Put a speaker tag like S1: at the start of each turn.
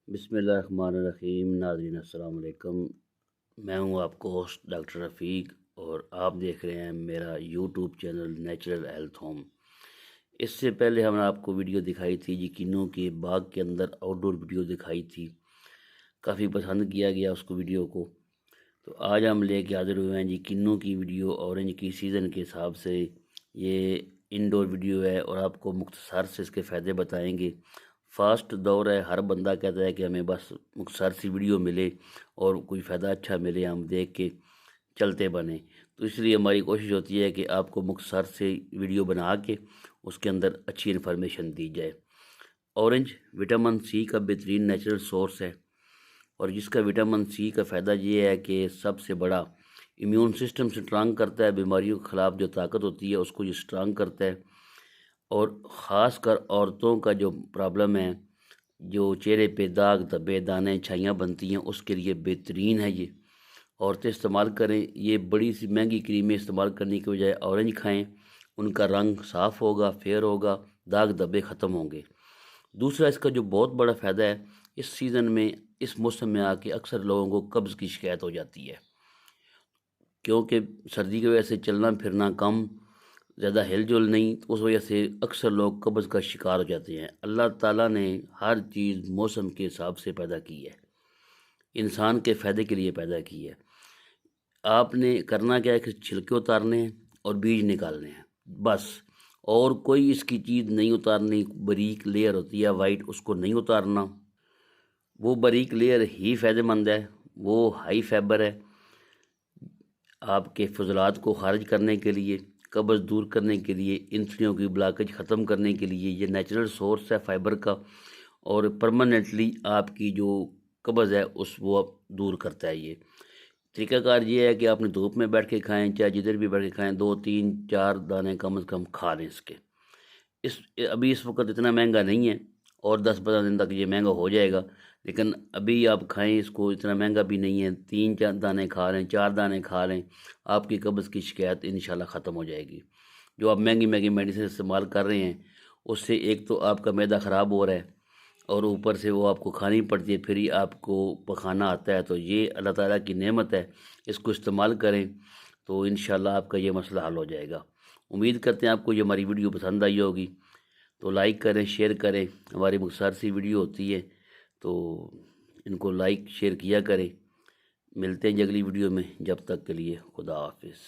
S1: بسم اللہ الرحمن الرحیم۔ ناظرین السلام علیکم، میں ہوں آپ کو ہوسٹ ڈاکٹر رفیق اور آپ دیکھ رہے ہیں میرا YouTube channel natural health home. اس سے پہلے ہم نے آپ کو ویڈیو دکھائی تھی جی کنوں کے باغ کے اندر آؤٹ ڈور ویڈیو دکھائی تھی، کافی پسند کیا گیا اس کو ویڈیو کو۔ تو آج ہم لے کے حاضر ہوئے ہیں جی کنوں کی ویڈیو اورنج کی سیزن کے حساب سے۔ یہ انڈور ویڈیو ہے اور آپ کو مختصر سے اس کے فائدے بتائیں گے۔ فاسٹ دور ہے، ہر بندہ کہتا ہے کہ ہمیں بس مختصر سی ویڈیو ملے اور کوئی فائدہ اچھا ملے، ہم دیکھ کے چلتے بنیں۔ تو اس لیے ہماری کوشش ہوتی ہے کہ آپ کو مختصر سے ویڈیو بنا کے اس کے اندر اچھی انفارمیشن دی جائے۔ اورنج وٹامن سی کا بہترین نیچرل سورس ہے، اور جس کا وٹامن سی کا فائدہ یہ ہے کہ سب سے بڑا امیون سسٹم سٹرانگ کرتا ہے، بیماریوں کے خلاف جو طاقت ہوتی ہے اس کو یہ سٹرانگ کرتا ہے۔ اور خاص کر عورتوں کا جو پرابلم ہے، جو چہرے پہ داغ دھبے دانے چھائیاں بنتی ہیں، اس کے لیے بہترین ہے یہ۔ عورتیں استعمال کریں، یہ بڑی سی مہنگی کریمیں استعمال کرنے کے بجائے اورنج کھائیں، ان کا رنگ صاف ہوگا، فیئر ہوگا، داغ دھبے ختم ہوں گے۔ دوسرا اس کا جو بہت بڑا فائدہ ہے، اس سیزن میں اس موسم میں آ کے اکثر لوگوں کو قبض کی شکایت ہو جاتی ہے، کیونکہ سردی کی وجہ سے چلنا پھرنا کم، زیادہ ہل جل نہیں، تو اس وجہ سے اکثر لوگ قبض کا شکار ہو جاتے ہیں۔ اللہ تعالیٰ نے ہر چیز موسم کے حساب سے پیدا کی ہے، انسان کے فائدے کے لیے پیدا کی ہے۔ آپ نے کرنا کیا ہے کہ چھلکے اتارنے ہیں اور بیج نکالنے ہیں، بس، اور کوئی اس کی چیز نہیں اتارنی۔ باریک لیئر ہوتی ہے وائٹ، اس کو نہیں اتارنا، وہ باریک لیئر ہی فائدہ مند ہے، وہ ہائی فائبر ہے۔ آپ کے فضلات کو خارج کرنے کے لیے، قبض دور کرنے کے لیے، انتڑیوں کی بلاکج ختم کرنے کے لیے یہ نیچرل سورس ہے فائبر کا، اور پرماننٹلی آپ کی جو قبض ہے اس وہ دور کرتا ہے۔ یہ طریقہ کار یہ ہے کہ آپ نے دھوپ میں بیٹھ کے کھائیں، چاہے جدھر بھی بیٹھ کے کھائیں، 2 3 4 دانے کم از کم کھا لیں اس کے۔ ابھی اس وقت اتنا مہنگا نہیں ہے، اور 10 15 دن تک یہ مہنگا ہو جائے گا، لیکن ابھی آپ کھائیں اس کو، اتنا مہنگا بھی نہیں ہے۔ 3 4 دانے کھا لیں، 4 دانے کھا لیں، آپ کی قبض کی شکایت انشاءاللہ ختم ہو جائے گی۔ جو آپ مہنگی مہنگی میڈیسن استعمال کر رہے ہیں، اس سے ایک تو آپ کا معدہ خراب ہو رہا ہے، اور اوپر سے وہ آپ کو کھانی پڑتی ہے، پھر ہی آپ کو پخانہ آتا ہے۔ تو یہ اللہ تعالیٰ کی نعمت ہے، اس کو استعمال کریں تو انشاءاللہ آپ کا یہ مسئلہ حل ہو جائے گا۔ امید کرتے ہیں آپ کو یہ ہماری ویڈیو پسند آئی ہوگی، تو لائک کریں، شیئر کریں۔ ہماری مختصر سی ویڈیو ہوتی ہے تو ان کو لائک شیئر کیا کریں۔ ملتے ہیں اگلی ویڈیو میں، جب تک کے لیے خدا حافظ۔